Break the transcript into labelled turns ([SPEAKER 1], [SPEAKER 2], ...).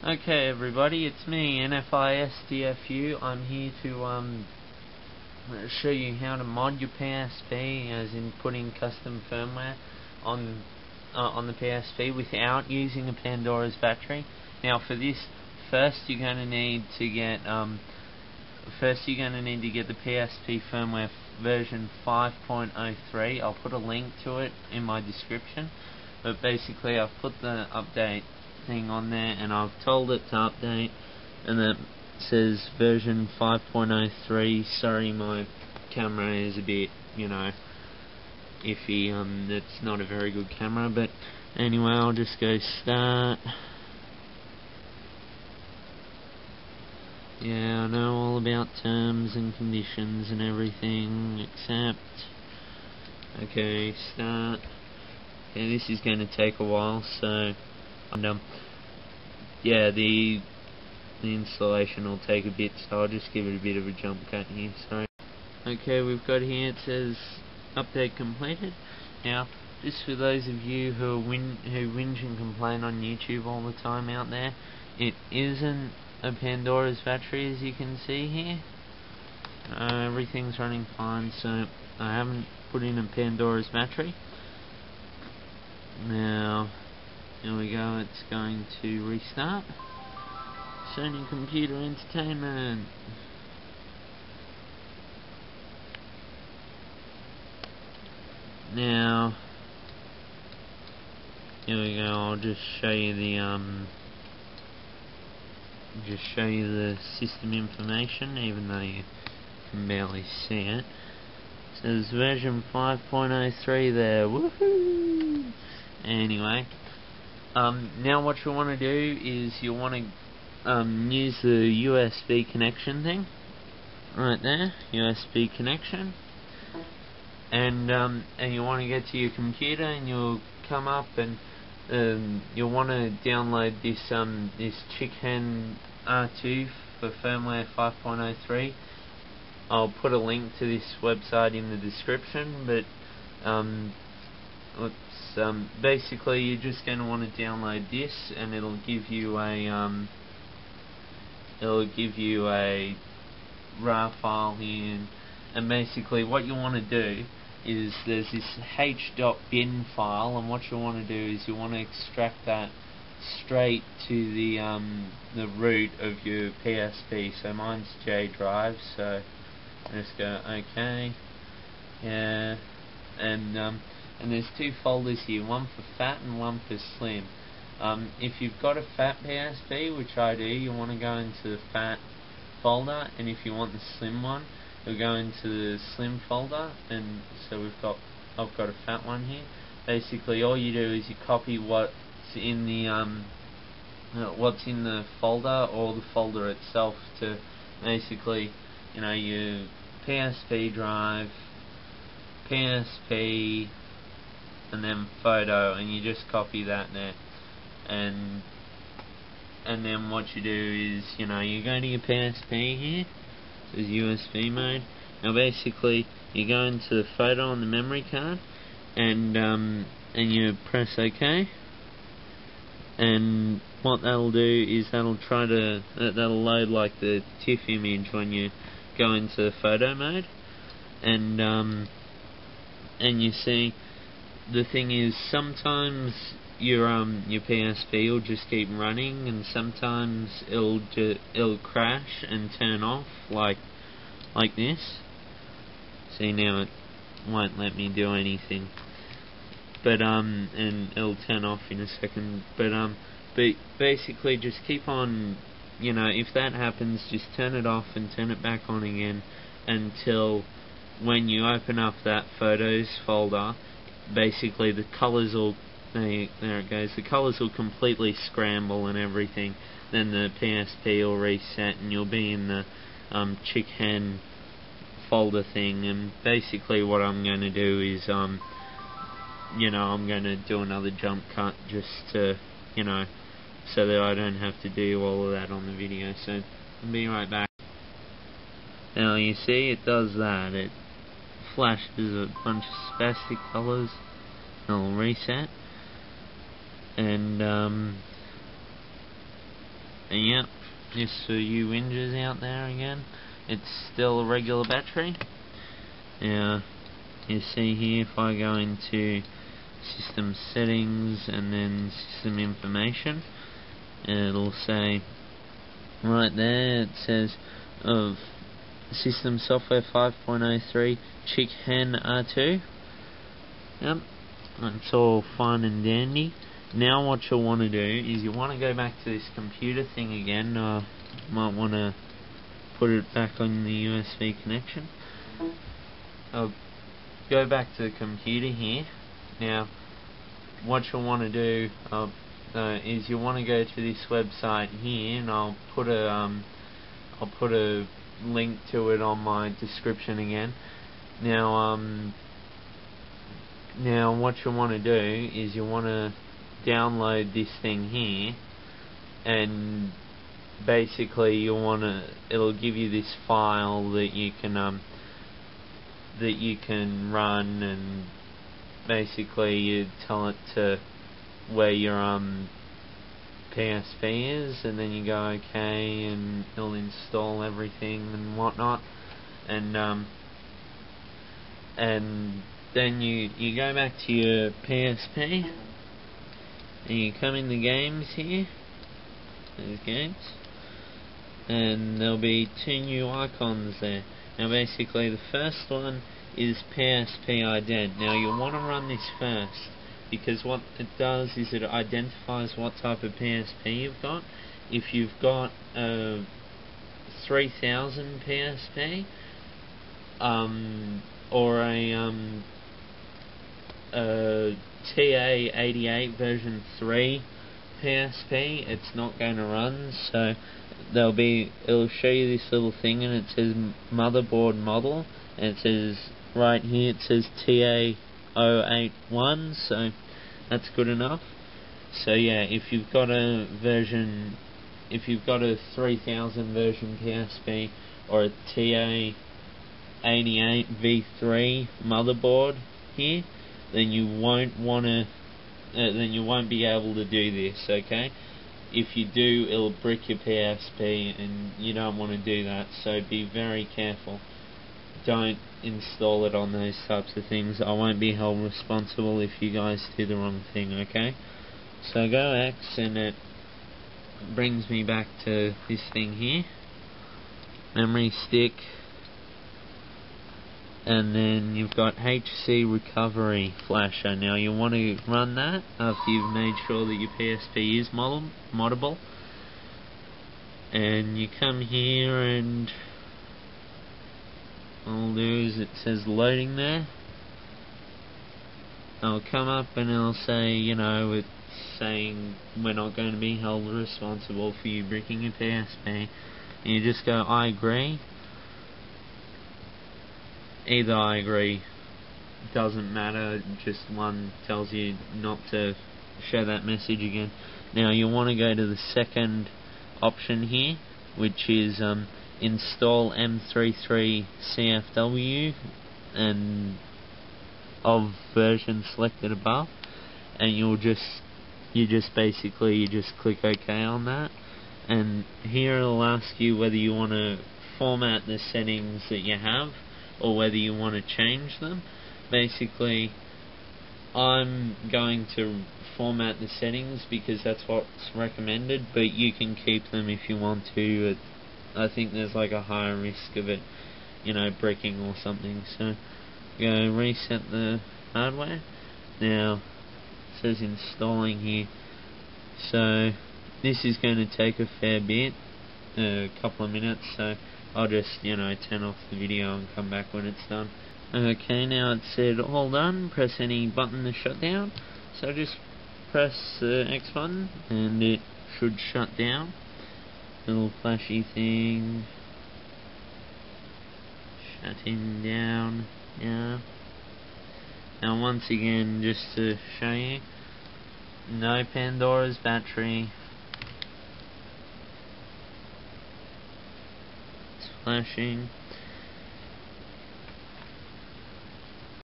[SPEAKER 1] Okay everybody, it's me, NFISDFU. I'm here to show you how to mod your PSP, as in putting custom firmware on the PSP without using a Pandora's battery. Now for this, first you're going to need to get the PSP firmware version 5.03. I'll put a link to it in my description, but basically I've put the update thing on there and I've told it to update, and it says version 5.03. Sorry, my camera is a bit, iffy. It's not a very good camera, but anyway, I'll just go start. Yeah, I know all about terms and conditions and everything, accept. Okay, start. Yeah, this is going to take a while, so yeah, the installation will take a bit, so I'll just give it a bit of a jump cut here. Sorry. Okay, we've got here, it says update completed. Now, just for those of you who whinge and complain on YouTube all the time out there, it isn't a Pandora's battery, as you can see here. Everything's running fine, so I haven't put in a Pandora's battery. Now, here we go, it's going to restart. Sony Computer Entertainment. Now, here we go, I'll just show you the system information, even though you can barely see it. It says version 5.03 there, woohoo! Anyway, now what you want to do is you want to use the USB connection thing right there, USB connection, and you want to get to your computer, and you'll come up and you'll want to download this ChickHEN R2 for firmware 5.03. I'll put a link to this website in the description, but basically you're just going to want to download this, and it'll give you a RAR file here, and basically what you want to do is there's this h.bin file, and what you want to do is you want to extract that straight to the root of your PSP. So mine's J drive, so I just go OK, yeah, and there's two folders here, one for fat and one for slim. If you've got a fat PSP, which I do, you want to go into the fat folder, and if you want the slim one, you'll go into the slim folder. And so I've got a fat one here. Basically, all you do is you copy what's in the folder, or the folder itself, to basically, your PSP drive, PSP, and then photo, and you just copy that there. And then what you do is, you go to your PSP here, there's USB mode. Now basically, you go into the photo on the memory card, and you press OK. And what that'll do is that'll load like the TIFF image when you go into the photo mode. And you see, the thing is, sometimes your PSP will just keep running, and sometimes it'll crash and turn off like this. See, now it won't let me do anything, but and it'll turn off in a second. But basically, just keep on, if that happens, just turn it off and turn it back on again until when you open up that photos folder, basically the colors will, there it goes, the colors will completely scramble and everything. Then the PSP will reset, and you'll be in the ChickHEN folder thing. And basically what I'm going to do is I'm going to do another jump cut, just to, so that I don't have to do all of that on the video. So I'll be right back. Now you see, it does that. It flashes a bunch of spastic colors, and it'll reset. And And yep, just for you whingers out there again, it's still a regular battery. Now, you see here, if I go into system settings and then system information, it'll say right there, it says of system software 5.03 ChickHEN R2. Yep, it's all fine and dandy. Now what you'll want to do is you want to go back to this computer thing again. Might want to put it back on the USB connection. I'll go back to the computer here. Now what you'll want to do is you want to go to this website here, and I'll put a link to it on my description again. Now what you want to do is you want to download this thing here, and basically it'll give you this file that you can run, and basically you tell it to where your PSP is, and then you go OK, and it'll install everything and whatnot, and then you go back to your PSP, and you come in the games here, there's games, and there'll be two new icons there. Now basically the first one is PSP ident. Now you'll want to run this first, because what it does is it identifies what type of PSP you've got. If you've got a 3000 PSP, or a TA88 version 3 PSP, it's not going to run. So it'll show you this little thing, and it says motherboard model, and it says right here, it says TA081, so that's good enough. So yeah, if you've got a 3000 version PSP or a TA88 V3 motherboard here, then you won't be able to do this, okay? If you do, it'll brick your PSP, and you don't want to do that, so be very careful. Don't install it on those types of things. I won't be held responsible if you guys do the wrong thing, okay? So go X, and it brings me back to this thing here, memory stick, and then you've got HC recovery flasher. Now you want to run that after you've made sure that your PSP is moddable, and you come here, and all I'll do is, it says loading there. I'll come up and it'll say, it's saying we're not going to be held responsible for you bricking your PSP. And you just go I agree. Either I agree, doesn't matter, just one tells you not to show that message again. Now you want to go to the second option here, which is install M33 CFW and of version selected above, and you just click OK on that, and here it'll ask you whether you want to format the settings that you have or whether you want to change them. Basically, I'm going to format the settings because that's what's recommended, but you can keep them if you want to. I think there's like a higher risk of it, breaking or something. So go reset the hardware. Now it says installing here, so this is going to take a fair bit, a couple of minutes, so I'll just turn off the video and come back when it's done. Okay, now it said all done, press any button to shut down, so just press the X button and it should shut down. Little flashy thing, shutting down. Yeah. Now once again, just to show you, no Pandora's battery. It's flashing.